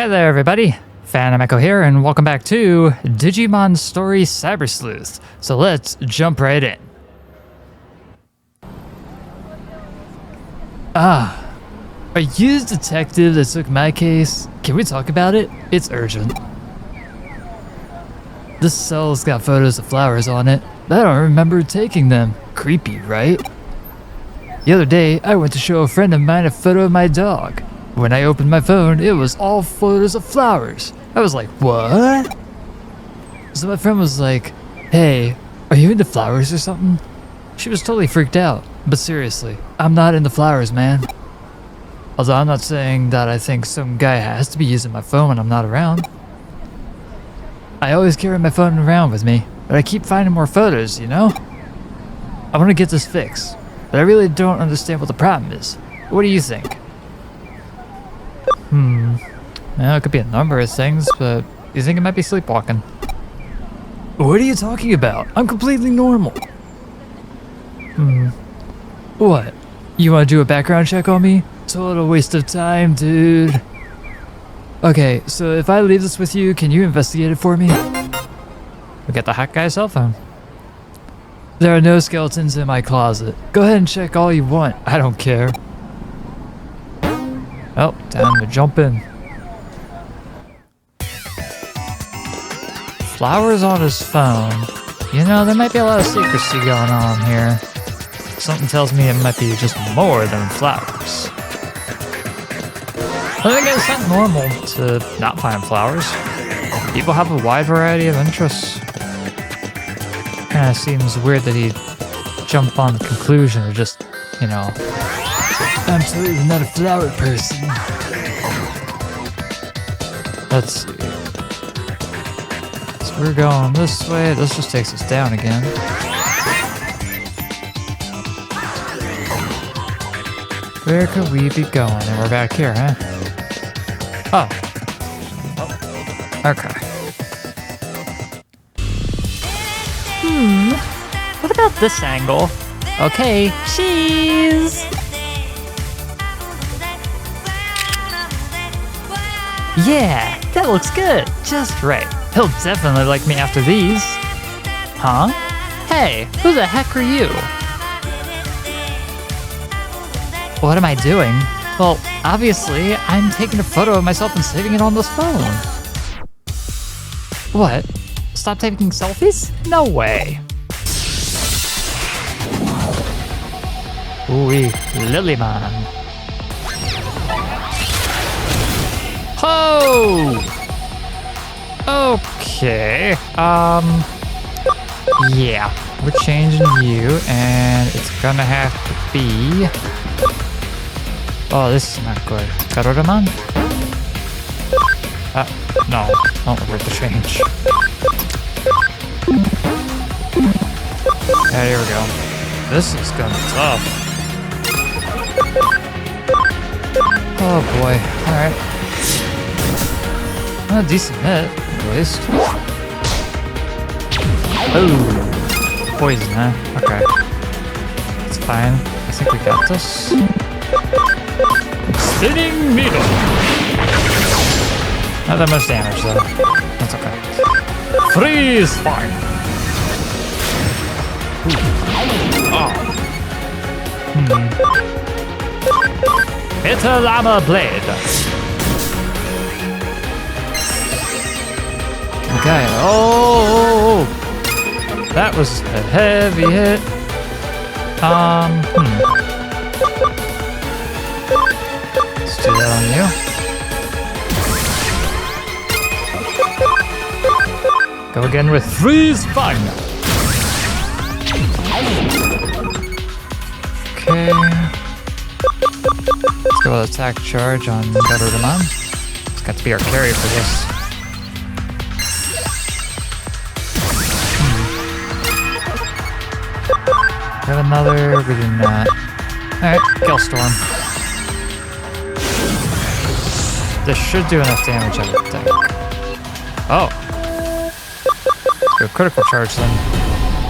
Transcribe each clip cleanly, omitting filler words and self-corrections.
Hey there everybody, Phantom Echo here and welcome back to Digimon Story Cyber Sleuth. So let's jump right in. Are you the detective that took my case? Can we talk about it? It's urgent. This cell's got photos of flowers on it, but I don't remember taking them. Creepy, right? The other day, I went to show a friend of mine a photo of my dog. When I opened my phone, it was all photos of flowers. I was like, what? So my friend was like, hey, are you into flowers or something? She was totally freaked out. But seriously, I'm not into flowers, man. Although I'm not saying that I think some guy has to be using my phone when I'm not around. I always carry my phone around with me, but I keep finding more photos, you know? I want to get this fixed, but I really don't understand what the problem is. What do you think? Well, it could be a number of things, but you think it might be sleepwalking? What are you talking about? I'm completely normal. What? You want to do a background check on me? Total waste of time, dude. Okay, so if I leave this with you, can you investigate it for me? We got the hack guy's cell phone. There are no skeletons in my closet. Go ahead and check all you want. I don't care. Oh, time to jump in. Flowers on his phone. You know, there might be a lot of secrecy going on here. Something tells me it might be just more than flowers. I think it's not normal to not find flowers. People have a wide variety of interests. Kinda seems weird that he'd jump on the conclusion of just, you know, I'm totally not a flower person. Let's see. So we're going this way. This just takes us down again. Where could we be going? And we're back here, huh? Oh. Okay. What about this angle? Okay, cheese! Yeah, that looks good. Just right. He'll definitely like me after these. Huh? Hey, who the heck are you? What am I doing? Well, obviously, I'm taking a photo of myself and saving it on this phone. What? Stop taking selfies? No way. Ooh-wee, Lilymon. Oh! Okay, yeah, we're changing you, and it's gonna have to be... Oh, this is not good. Garuramon? No, don't revert the change. Yeah, here we go. This is gonna be tough. Oh boy, alright. A decent hit, at least. Oh, poison, huh? Okay. It's fine. I think we got this. Spinning needle! Not that much damage, though. That's okay. Freeze fire! Oh. It's a llama blade! Okay, oh, that was a heavy hit. Let's do that on you. Go again with freeze fire. Okay. Let's go with attack charge on Garuramon. It's got to be our carry for this. Have another, we do not. Alright, Gelstorm. This should do enough damage, I would think. Oh. Let's go critical charge then.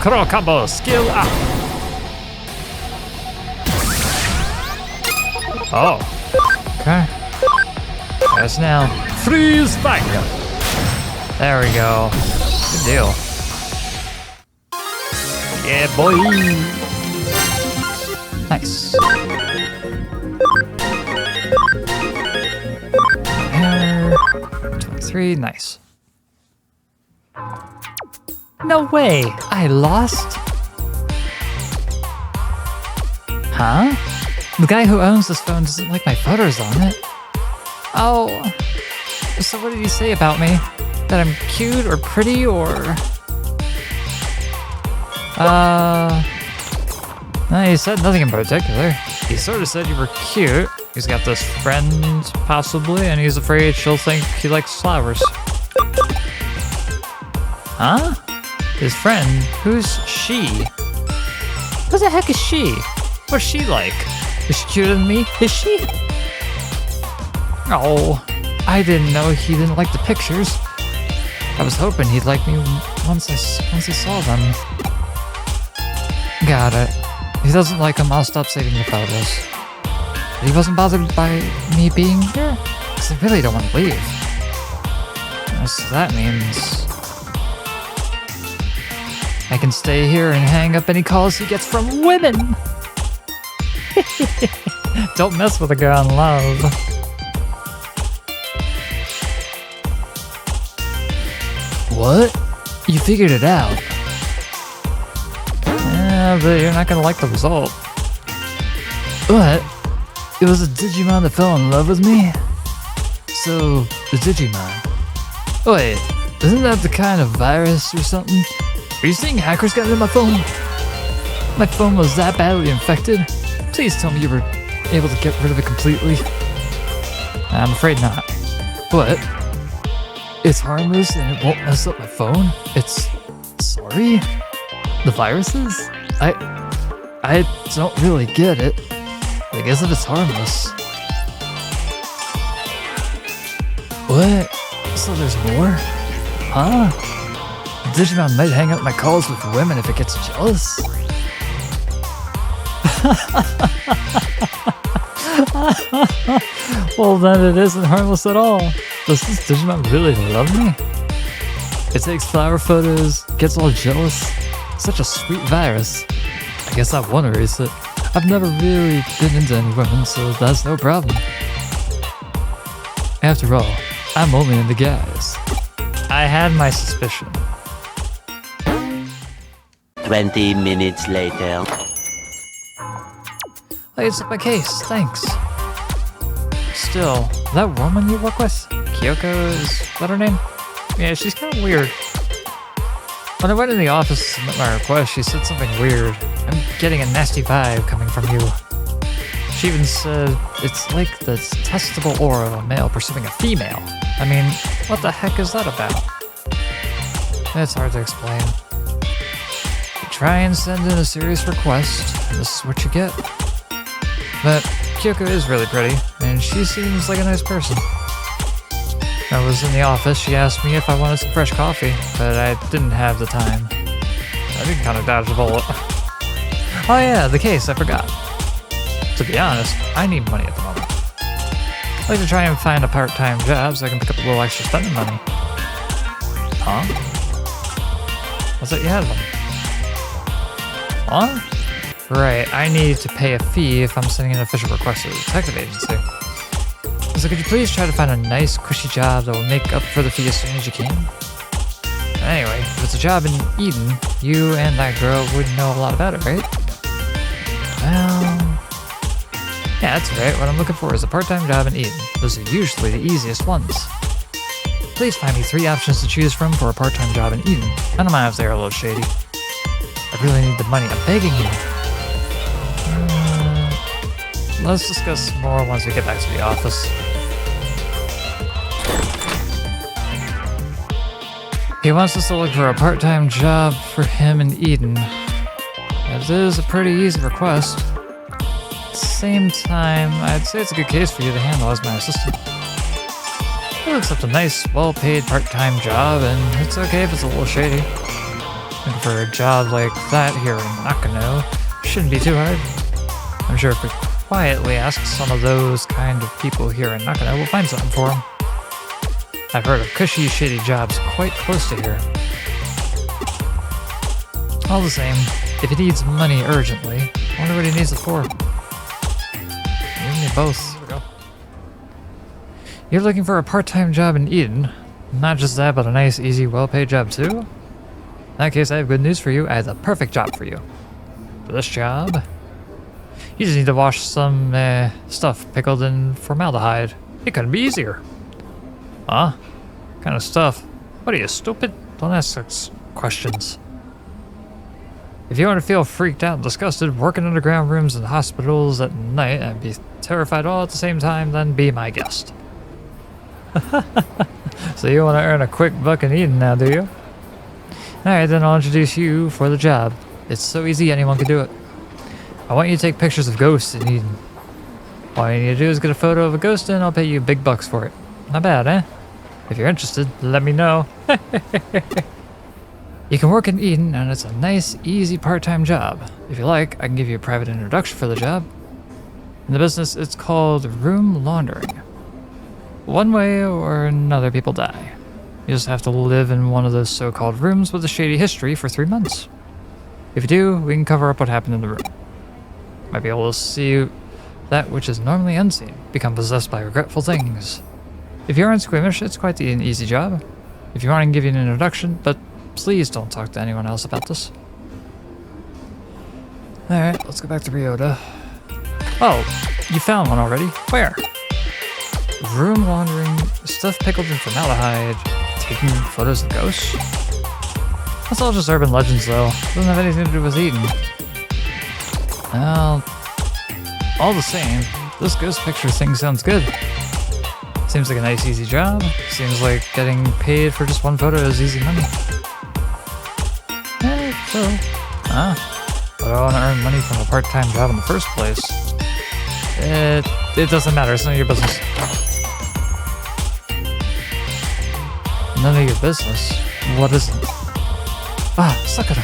Critical combo, skill up! Oh. Okay. As now, freeze fire. There we go. Good deal. Yeah, boy. Nice. Hair. 23, nice. No way, I lost? Huh? The guy who owns this phone doesn't like my photos on it. Oh, so what did he say about me? That I'm cute or pretty or... No, he said nothing in particular. He sort of said you were cute. He's got this friend, possibly, and he's afraid she'll think he likes flowers. Huh? His friend? Who's she? What the heck is she? What's she like? Is she cuter than me? Is she? Oh, I didn't know he didn't like the pictures. I was hoping he'd like me once he saw them. Got it. If he doesn't like them, I'll stop saving the photos. But he wasn't bothered by me being here? Because I really don't want to leave. So that means... I can stay here and hang up any calls he gets from women! Don't mess with a girl in love. What? You figured it out? Yeah, but you're not gonna like the result. What? It was a Digimon that fell in love with me? So, the Digimon. Wait, isn't that the kind of virus or something? Are you saying hackers got into my phone? My phone was that badly infected? Please tell me you were able to get rid of it completely. I'm afraid not. What? It's harmless and it won't mess up my phone? It's... sorry? The viruses? I don't really get it. I guess if it's harmless. What? So there's more? Huh? Digimon might hang up my calls with women if it gets jealous? Well then it isn't harmless at all. Does this Digimon really love me? It takes flower photos, gets all jealous. Such a sweet virus. I guess I won't erase it. I've never really been into any women, so that's no problem. After all, I'm only into guys. I had my suspicion. 20 minutes later. Hey, it's my case, thanks. Still, that woman you work with? Kyoko, is that her name? Yeah, she's kind of weird. When I went in the office to submit my request, she said something weird. I'm getting a nasty vibe coming from you. She even said it's like the testable aura of a male pursuing a female. I mean, what the heck is that about? It's hard to explain. You try and send in a serious request, and this is what you get. But Kyoko is really pretty, and she seems like a nice person. When I was in the office, she asked me if I wanted some fresh coffee, but I didn't have the time. I did kind of dodge a bullet. Oh yeah, the case, I forgot. To be honest, I need money at the moment. I'd like to try and find a part-time job so I can pick up a little extra spending money. Huh? I thought you had one. Huh? Right, I need to pay a fee if I'm sending an official request to the detective agency. So could you please try to find a nice, cushy job that will make up for the fee as soon as you can? Anyway, if it's a job in Eden, you and that girl would know a lot about it, right? Well... yeah, that's right. What I'm looking for is a part-time job in Eden. Those are usually the easiest ones. Please find me 3 options to choose from for a part-time job in Eden. I don't mind if they're a little shady. I really need the money. I'm begging you. Let's discuss more once we get back to the office. He wants us to look for a part-time job for him in Eden. It is a pretty easy request. At the same time, I'd say it's a good case for you to handle as my assistant. He'll accept a nice, well-paid part-time job, and it's okay if it's a little shady. Looking for a job like that here in Nakano shouldn't be too hard. I'm sure if we quietly ask some of those kind of people here in Nakano, we'll find something for him. I've heard of cushy, shady jobs quite close to here. All the same, if he needs money urgently, I wonder what he needs it for. You and me both. Here we go. You're looking for a part-time job in Eden. Not just that, but a nice, easy, well-paid job too? In that case, I have good news for you. I have the perfect job for you. For this job, you just need to wash some stuff pickled in formaldehyde. It couldn't be easier. Huh? What kind of stuff? What are you, stupid? Don't ask such questions. If you want to feel freaked out and disgusted working underground rooms in hospitals at night and be terrified all at the same time, then be my guest. So you want to earn a quick buck in Eden now, do you? Alright, then I'll introduce you for the job. It's so easy, anyone can do it. I want you to take pictures of ghosts in Eden. All you need to do is get a photo of a ghost and I'll pay you big bucks for it. Not bad, eh? If you're interested, let me know. You can work in Eden and it's a nice, easy part-time job. If you like, I can give you a private introduction for the job. In the business, it's called room laundering. One way or another, people die. You just have to live in one of those so-called rooms with a shady history for 3 months. If you do, we can cover up what happened in the room. Might be able to see that which is normally unseen, become possessed by regretful things. If you aren't squeamish, it's quite an easy job. If you want, I can give you an introduction, but please don't talk to anyone else about this. Alright, let's go back to Ryota. Oh, you found one already? Where? Room laundering, stuff pickled in formaldehyde, taking photos of ghosts? That's all just urban legends though. Doesn't have anything to do with Eden. Well, all the same, this ghost picture thing sounds good. Seems like a nice easy job. Seems like getting paid for just one photo is easy money. But I want to earn money from a part-time job in the first place. It doesn't matter, it's none of your business. None of your business? What is it? Sakura.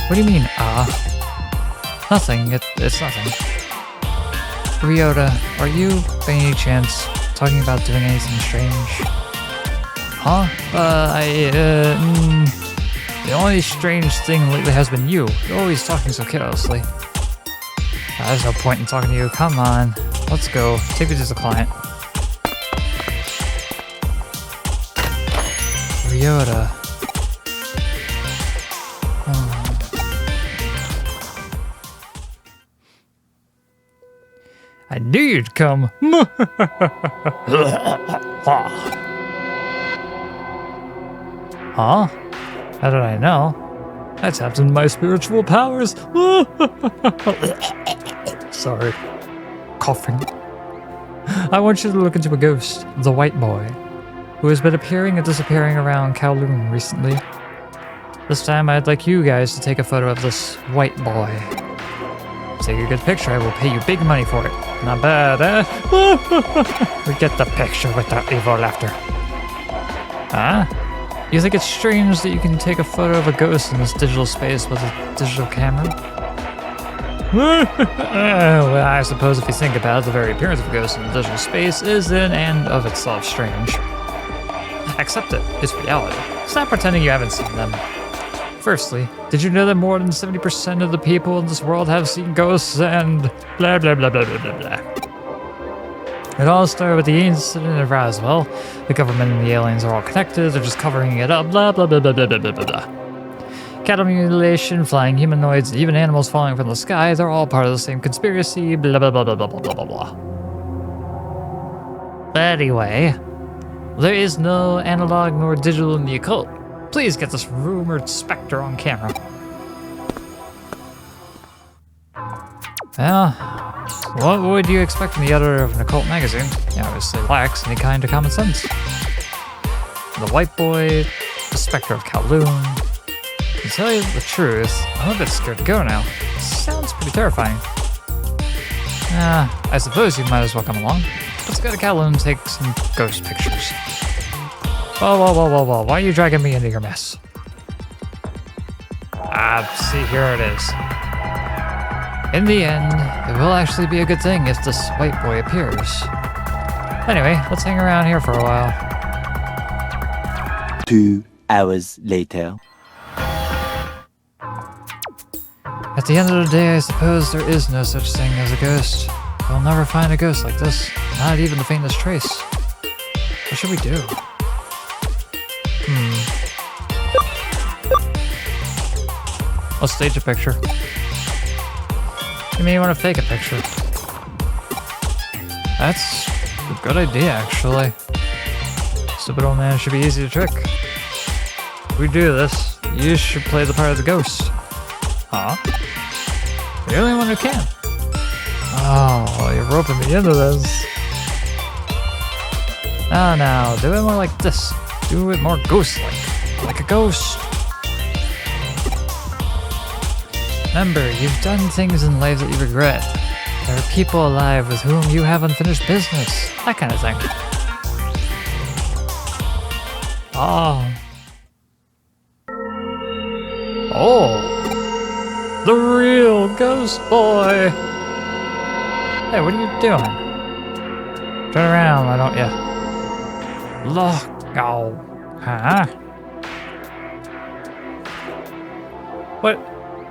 What do you mean, Nothing, it's nothing. Ryota, are you, by any chance, talking about doing anything strange? The only strange thing lately has been you. You're always talking so carelessly. There's no point in talking to you. Come on. Let's go. Take me to the client. Ryota. I knew you'd come. Huh? How did I know? I tapped into my spiritual powers. Sorry. Coughing. I want you to look into a ghost, the white boy, who has been appearing and disappearing around Kowloon recently. This time I'd like you guys to take a photo of this white boy. Take a good picture, I will pay you big money for it. Not bad, eh? We get the picture with that evil laughter. Huh? You think it's strange that you can take a photo of a ghost in this digital space with a digital camera? Well, I suppose if you think about it, the very appearance of a ghost in a digital space is in and of itself strange. Accept it, it's reality. Stop pretending you haven't seen them. Firstly, did you know that more than 70% of the people in this world have seen ghosts and blah blah blah blah blah blah blah. It all started with the incident of Roswell. The government and the aliens are all connected, they're just covering it up, blah blah blah blah blah blah blah blah. Cattle mutilation, flying humanoids, even animals falling from the sky, they're all part of the same conspiracy, blah blah blah blah blah blah blah blah. Anyway, there is no analog nor digital in the occult. Please get this rumored specter on camera. Well, what would you expect from the editor of an occult magazine? He obviously lacks any kind of common sense. The white boy, the specter of Kowloon. To tell you the truth, I'm a bit scared to go now. It sounds pretty terrifying. I suppose you might as well come along. Let's go to Kowloon and take some ghost pictures. Whoa, why are you dragging me into your mess? See, here it is. In the end, it will actually be a good thing if this white boy appears. Anyway, let's hang around here for a while. 2 hours later. At the end of the day, I suppose there is no such thing as a ghost. We'll never find a ghost like this, not even the faintest trace. What should we do? Let's stage a picture. You may want to fake a picture. That's a good idea, actually. Stupid old man should be easy to trick. If we do this, you should play the part of the ghost. Huh? You're the only one who can. Oh, you're roping me into this. Now, do it more like this. Do it more ghost-like. Like a ghost. Remember, you've done things in life that you regret. There are people alive with whom you have unfinished business. That kind of thing. Oh. The real ghost boy. Hey, what are you doing? Turn around, why don't you? Look. Oh. Huh? What?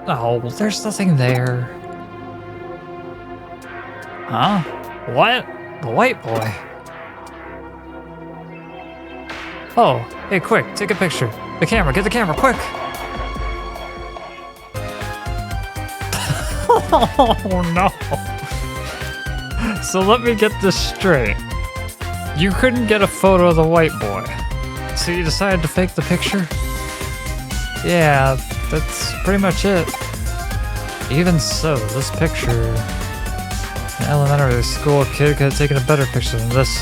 Oh, there's nothing there. Huh? What? The white boy. Oh, hey, quick, take a picture. The camera, get the camera, quick! Oh no. So let me get this straight. You couldn't get a photo of the white boy. So you decided to fake the picture? Yeah, that's pretty much it. Even so, this picture... An elementary school kid could have taken a better picture than this.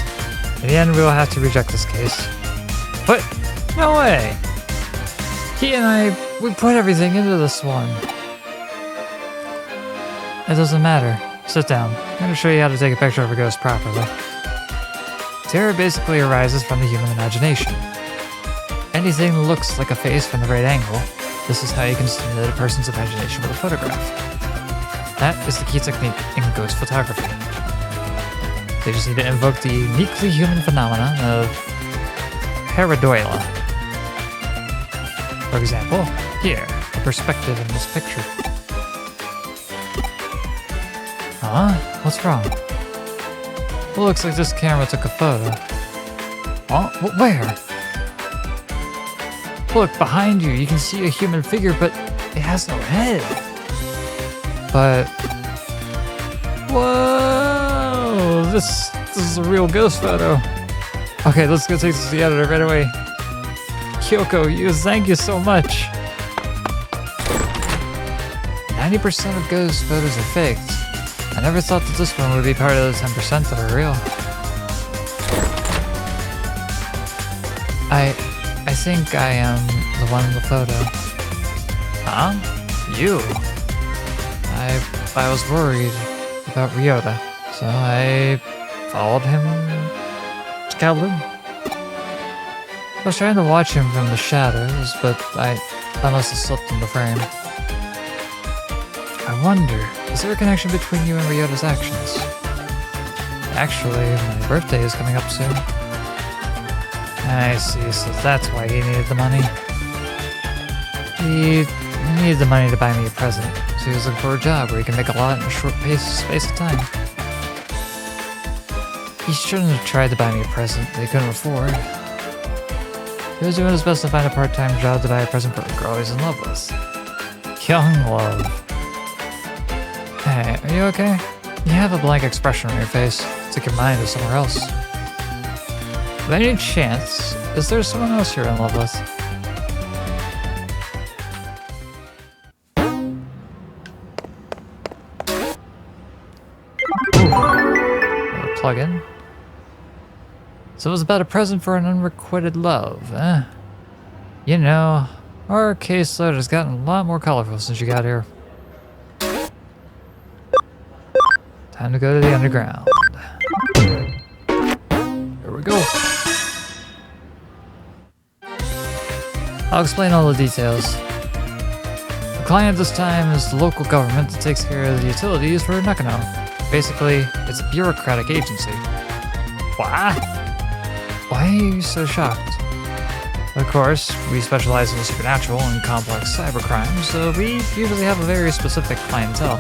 In the end, we will have to reject this case. What? No way! He and I, we put everything into this one. It doesn't matter. Sit down. I'm going to show you how to take a picture of a ghost properly. Terror basically arises from the human imagination. Anything that looks like a face from the right angle, this is how you can stimulate a person's imagination with a photograph. That is the key technique in ghost photography. They just need to invoke the uniquely human phenomenon of pareidolia. For example, here, the perspective in this picture. Huh? What's wrong? Well, looks like this camera took a photo. Oh, where? Look, behind you, you can see a human figure, but it has no head. But... Whoa! This is a real ghost photo. Okay, let's go take this to the editor right away. Kyoko, thank you so much. 90% of ghost photos are faked. I never thought that this one would be part of the 10% that are real. I think I am the one in the photo. Huh? You? I was worried about Ryota, so I followed him to Kowloon. I was trying to watch him from the shadows, but I must have slipped in the frame. I wonder, is there a connection between you and Ryota's actions? Actually, my birthday is coming up soon. I see, so that's why he needed the money. He needed the money to buy me a present, so he was looking for a job where he can make a lot in a short space of time. He shouldn't have tried to buy me a present that he couldn't afford. He was doing his best to find a part-time job to buy a present for a girl he's in love with. Young love. Hey, are you okay? You have a blank expression on your face. It's like your mind is somewhere else. By any chance, is there someone else you're in love with? Ooh. Plug in. So it was about a present for an unrequited love, eh? You know, our caseload has gotten a lot more colorful since you got here. Time to go to the underground. Here we go. I'll explain all the details. The client this time is the local government that takes care of the utilities for Nakano. Basically, it's a bureaucratic agency. What? Why are you so shocked? Of course, we specialize in the supernatural and complex cybercrime, so we usually have a very specific clientele.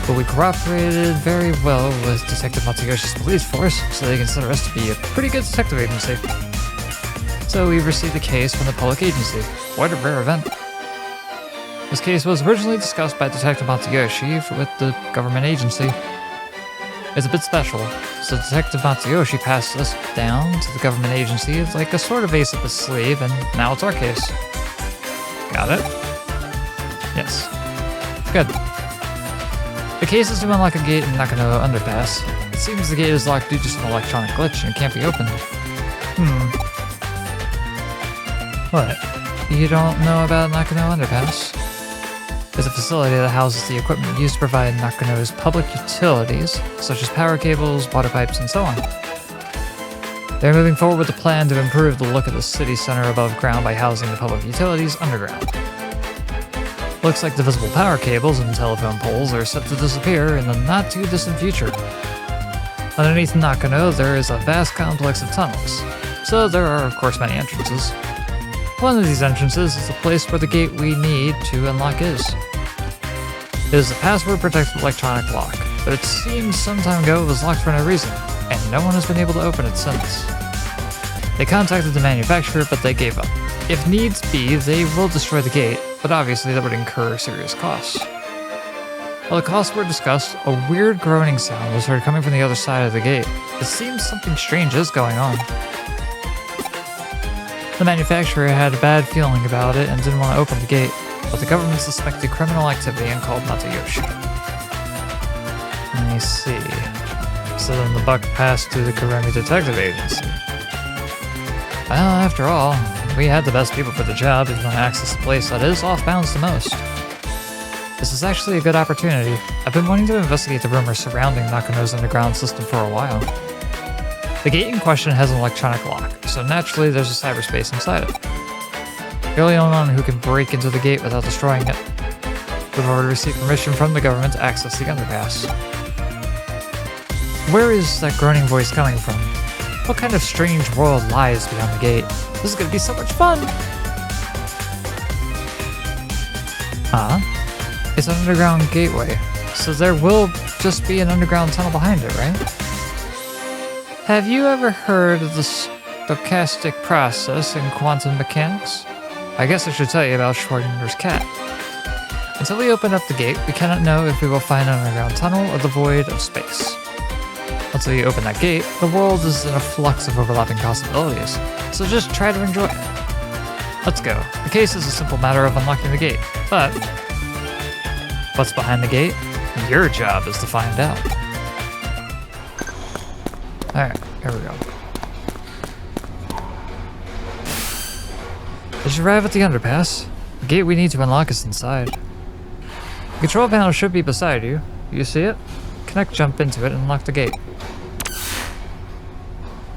But we cooperated very well with Detective Matsuyoshi's police force, so they consider us to be a pretty good detective agency. So we received a case from the public agency. What a rare event. This case was originally discussed by Detective Matsuyoshi with the government agency. It's a bit special, so Detective Matsuyoshi passed us down to the government agency as like a sort of ace up his sleeve, and now it's our case. Got it? Yes. Good. The case is to unlock a gate in Nakano Underpass. It seems the gate is locked due to some electronic glitch and can't be opened. What? You don't know about Nakano Underpass? It's a facility that houses the equipment used to provide Nakano's public utilities, such as power cables, water pipes, and so on. They're moving forward with a plan to improve the look of the city center above ground by housing the public utilities underground. Looks like the visible power cables and telephone poles are set to disappear in the not-too-distant future. Underneath Nakano, there is a vast complex of tunnels, so there are, of course, many entrances. One of these entrances is the place where the gate we need to unlock is. It is a password-protected electronic lock, but it seems some time ago it was locked for no reason, and no one has been able to open it since. They contacted the manufacturer, but they gave up. If needs be, they will destroy the gate, but obviously that would incur serious costs. While the costs were discussed, a weird groaning sound was heard coming from the other side of the gate. It seems something strange is going on. The manufacturer had a bad feeling about it and didn't want to open the gate, but the government suspected criminal activity and called Matsuyoshi. Let me see. So then the buck passed to the Kuremi Detective Agency. Well, after all, we had the best people for the job if you want to access the place that is off-bounds the most. This is actually a good opportunity. I've been wanting to investigate the rumors surrounding Nakano's underground system for a while. The gate in question has an electronic lock, so naturally there's a cyberspace inside it. You're the only one who can break into the gate without destroying it. We've already received permission from the government to access the underpass. Where is that groaning voice coming from? What kind of strange world lies beyond the gate? This is gonna be so much fun! Huh? It's an underground gateway, so there will just be an underground tunnel behind it, right? Have you ever heard of the stochastic process in quantum mechanics? I guess I should tell you about Schrödinger's cat. Until we open up the gate, we cannot know if we will find an underground tunnel or the void of space. Until you open that gate, the world is in a flux of overlapping possibilities, so just try to enjoy it. Let's go. The case is a simple matter of unlocking the gate, but what's behind the gate? Your job is to find out. Alright, here we go. As you arrive at the underpass, the gate we need to unlock is inside. The control panel should be beside you. You see it? Connect, jump into it, and unlock the gate.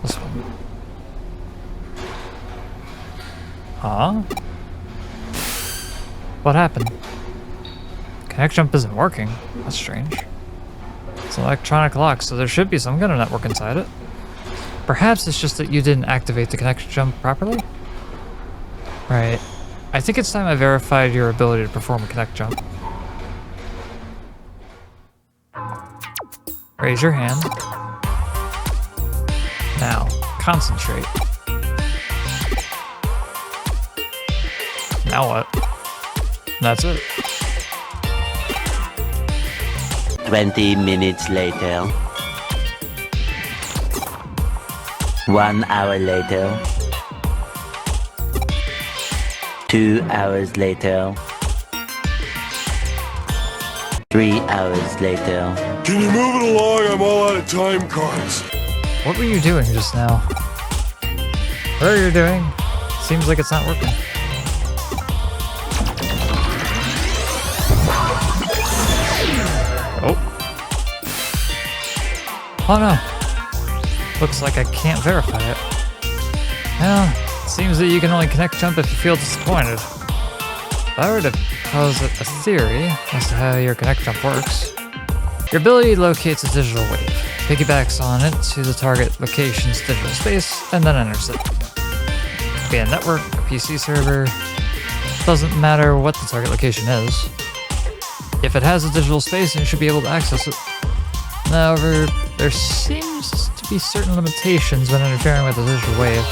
This one. Huh? What happened? Connect jump isn't working. That's strange. It's an electronic lock, so there should be some kind of network inside it. Perhaps it's just that you didn't activate the connection jump properly? Right. I think it's time I verified your ability to perform a connect jump. Raise your hand. Now, concentrate. Now what? That's it. 20 minutes later. 1 hour later. 2 hours later. 3 hours later. Can you move it along? I'm all out of time cards. What were you doing just now? Whatever you're doing, seems like it's not working. Oh no. Looks like I can't verify it. Well, it seems that you can only connect jump if you feel disappointed. If I were to posit a theory as to how your connect jump works, your ability locates a digital wave. piggybacks on it to the target location's digital space, and then enters it. It could be a network, a PC server, doesn't matter what the target location is. If it has a digital space, you should be able to access it. However, there seems to be certain limitations when interfering with the digital wave.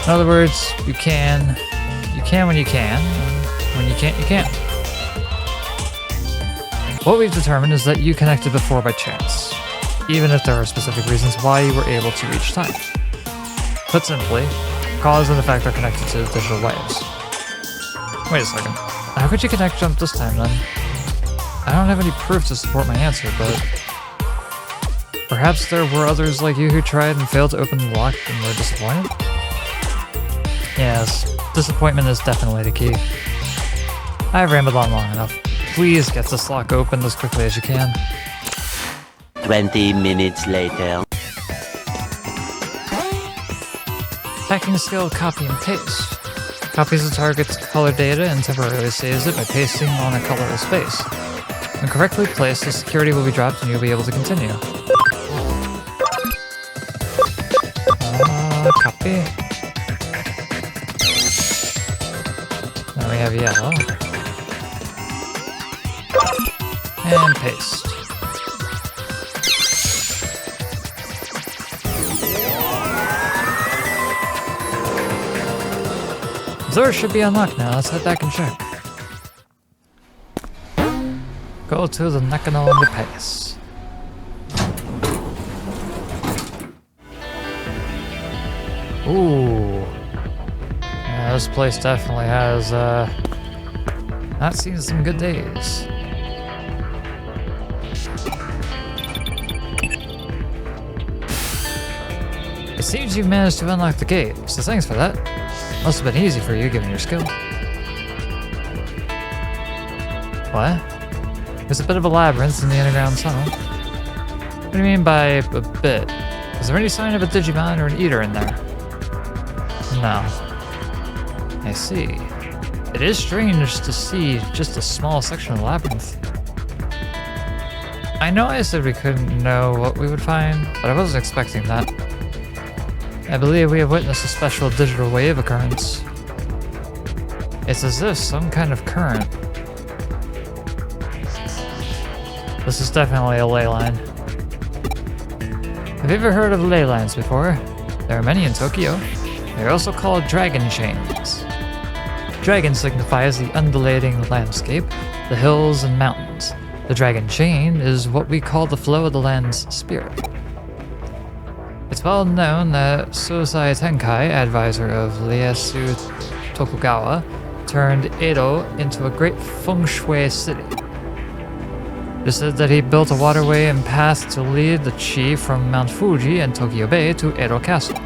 In other words, you can when you can, and when you can't, you can't. What we've determined is that you connected before by chance, even if there are specific reasons why you were able to each time. Put simply, cause and effect are connected to the digital waves. Wait a second. How could you connect jump this time then? I don't have any proof to support my answer, but perhaps there were others like you who tried and failed to open the lock and were disappointed? Yes, disappointment is definitely the key. I've rambled on long enough. Please get this lock open as quickly as you can. 20 minutes later. Hacking skill copy and paste. Copies the target's color data and temporarily saves it by pasting on a colorless space. When correctly placed, the security will be dropped and you'll be able to continue. Copy. Now we have yellow. And paste. The door should be unlocked now. Let's head back and check. Go to the Nakano Pass. Ooh. Yeah, this place definitely has, not seen some good days. It seems you've managed to unlock the gate, so thanks for that. Must have been easy for you given your skill. What? There's a bit of a labyrinth in the underground tunnel. What do you mean by a bit? Is there any sign of a Digimon or an Eater in there? No. I see. It is strange to see just a small section of the labyrinth. I know I said we couldn't know what we would find, but I wasn't expecting that. I believe we have witnessed a special digital wave occurrence. It's as if some kind of current. This is definitely a ley line. Have you ever heard of ley lines before? There are many in Tokyo. They're also called dragon chains. Dragon signifies the undulating landscape, the hills and mountains. The dragon chain is what we call the flow of the land's spirit. It's well known that Sosai Tenkai, advisor of Ieyasu Tokugawa, turned Edo into a great feng shui city. It is said that he built a waterway and path to lead the chi from Mount Fuji and Tokyo Bay to Edo Castle.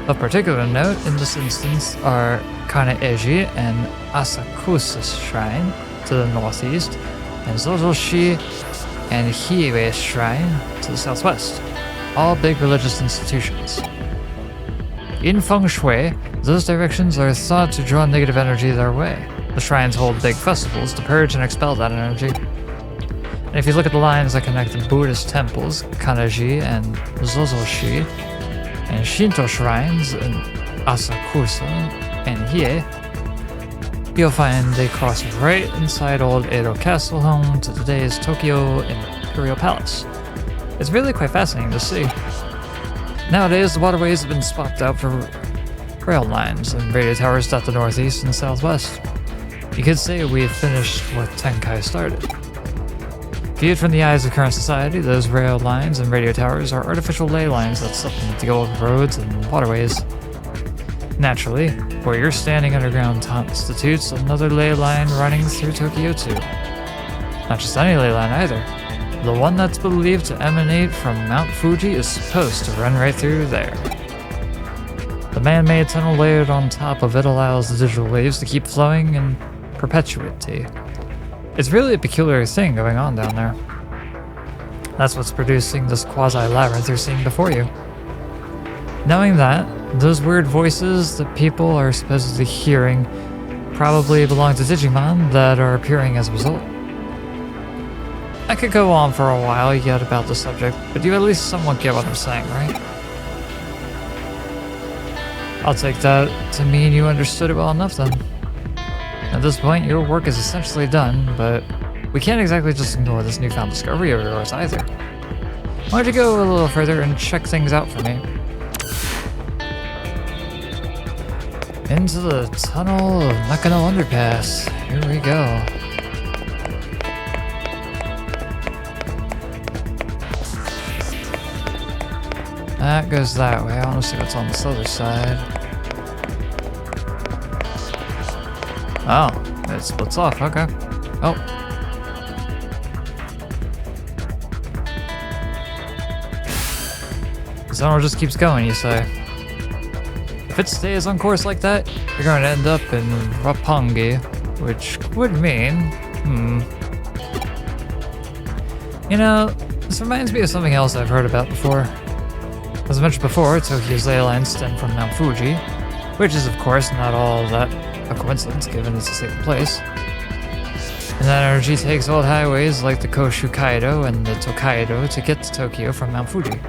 Of particular note in this instance are Kane-eji and Asakusa's shrine to the northeast, and Zozoshi and Hiei shrine to the southwest. All big religious institutions. In feng shui, those directions are thought to draw negative energy their way. The shrines hold big festivals to purge and expel that energy. And if you look at the lines that connect the Buddhist temples, Kanaji and Zozoshi, and Shinto shrines in Asakusa and Hiei, you'll find they cross right inside old Edo Castle, home to today's Tokyo Imperial Palace. It's really quite fascinating to see. Nowadays, the waterways have been swapped out for rail lines and radio towers dot the northeast and southwest. You could say we've finished what Tenkai started. Viewed from the eyes of current society, those rail lines and radio towers are artificial ley lines that supplement the old roads and waterways. Naturally, where you're standing underground constitutes another ley line running through Tokyo too. Not just any ley line either. The one that's believed to emanate from Mount Fuji is supposed to run right through there. The man-made tunnel layered on top of it allows the digital waves to keep flowing in perpetuity. It's really a peculiar thing going on down there. That's what's producing this quasi-labyrinth you're seeing before you. Knowing that, those weird voices that people are supposedly hearing probably belong to Digimon that are appearing as a result. I could go on for a while yet about the subject, but you at least somewhat get what I'm saying, right? I'll take that to mean you understood it well enough then. At this point, your work is essentially done, but we can't exactly just ignore this newfound discovery of yours either. Why don't you go a little further and check things out for me? Into the tunnel of Nakano Underpass. Here we go. That goes that way. I want to see what's on this other side. Oh, it splits off. Okay. Oh. The tunnel just keeps going, you say? If it stays on course like that, you're going to end up in Roppongi, which would mean... You know, this reminds me of something else I've heard about before. As I mentioned before, Tokyo's ley lines stem from Mount Fuji, which is of course not all that a coincidence given it's a safe place. And that energy takes old highways like the Koshukaido and the Tokaido to get to Tokyo from Mount Fuji.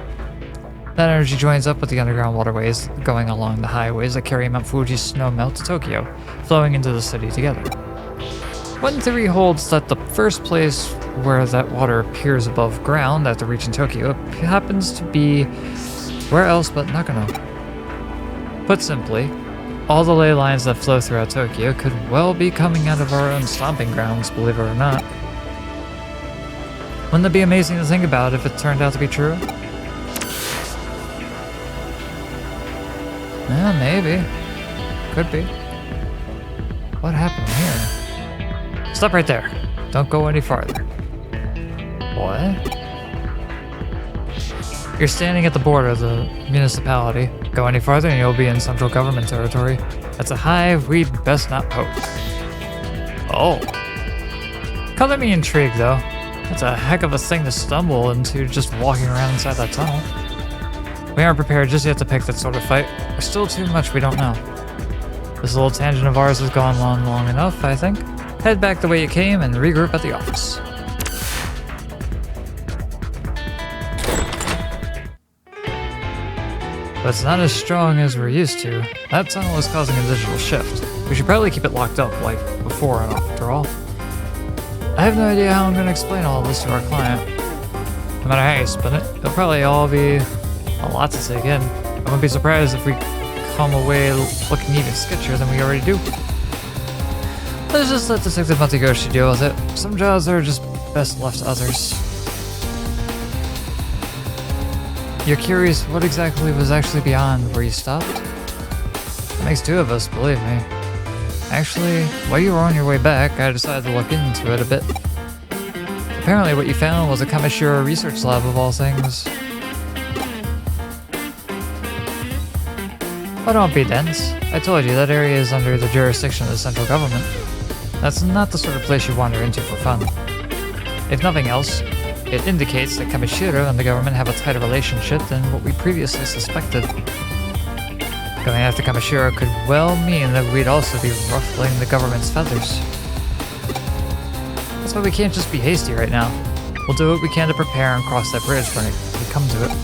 That energy joins up with the underground waterways going along the highways that carry Mount Fuji's snowmelt to Tokyo, flowing into the city together. One theory holds that the first place where that water appears above ground after reaching Tokyo happens to be where else but Nakano. Put simply, all the ley lines that flow throughout Tokyo could well be coming out of our own stomping grounds, believe it or not. Wouldn't that be amazing to think about if it turned out to be true? Yeah, maybe. Could be. What happened here? Stop right there. Don't go any farther. What? You're standing at the border of the municipality. Go any farther and you'll be in central government territory. That's a hive we'd best not poke. Oh. Color me intrigued though. That's a heck of a thing to stumble into just walking around inside that tunnel. We aren't prepared just yet to pick that sort of fight. There's still too much we don't know. This little tangent of ours has gone on long enough, I think. Head back the way you came and regroup at the office. But it's not as strong as we're used to. That tunnel is causing a digital shift. We should probably keep it locked up like before and after all. I have no idea how I'm going to explain all of this to our client. No matter how you spin it, it'll probably all be a lot to take in. I wouldn't be surprised if we come away looking even sketchier than we already do. Let's just let Detective Matagoshi deal with it. Some jobs are just best left to others. You're curious what exactly was actually beyond where you stopped? That makes two of us, believe me. Actually, while you were on your way back, I decided to look into it a bit. Apparently what you found was a Kamishiro research lab of all things. Oh, don't be dense. I told you that area is under the jurisdiction of the central government. That's not the sort of place you wander into for fun. If nothing else, it indicates that Kamishiro and the government have a tighter relationship than what we previously suspected. Going after Kamishiro could well mean that we'd also be ruffling the government's feathers. That's why we can't just be hasty right now. We'll do what we can to prepare and cross that bridge when we come to it.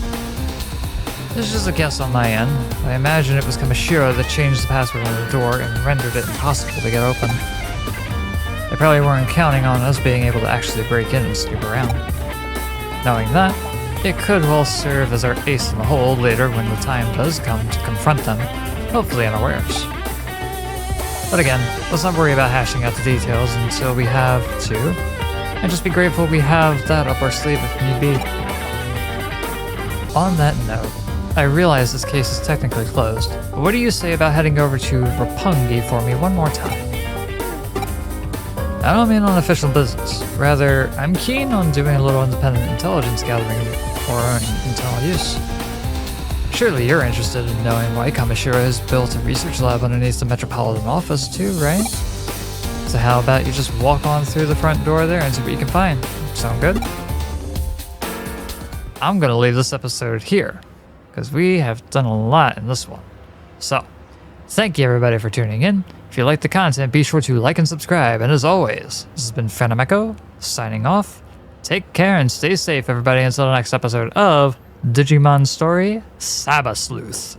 This is just a guess on my end. I imagine it was Kamishiro that changed the password on the door and rendered it impossible to get open. They probably weren't counting on us being able to actually break in and snoop around. Knowing that, it could well serve as our ace in the hole later when the time does come to confront them, hopefully unawares. But again, let's not worry about hashing out the details until we have to, and just be grateful we have that up our sleeve if need be. On that note, I realize this case is technically closed, but what do you say about heading over to Roppongi for me one more time? I don't mean on official business. Rather, I'm keen on doing a little independent intelligence gathering for our own internal use. Surely you're interested in knowing why Kamishiro has built a research lab underneath the Metropolitan Office too, right? So how about you just walk on through the front door there and see what you can find? Sound good? I'm gonna leave this episode here, because we have done a lot in this one. So, thank you everybody for tuning in. If you like the content, be sure to like and subscribe. And as always, this has been Phantom Echo, signing off. Take care and stay safe, everybody, until the next episode of Digimon Story, Sleuth.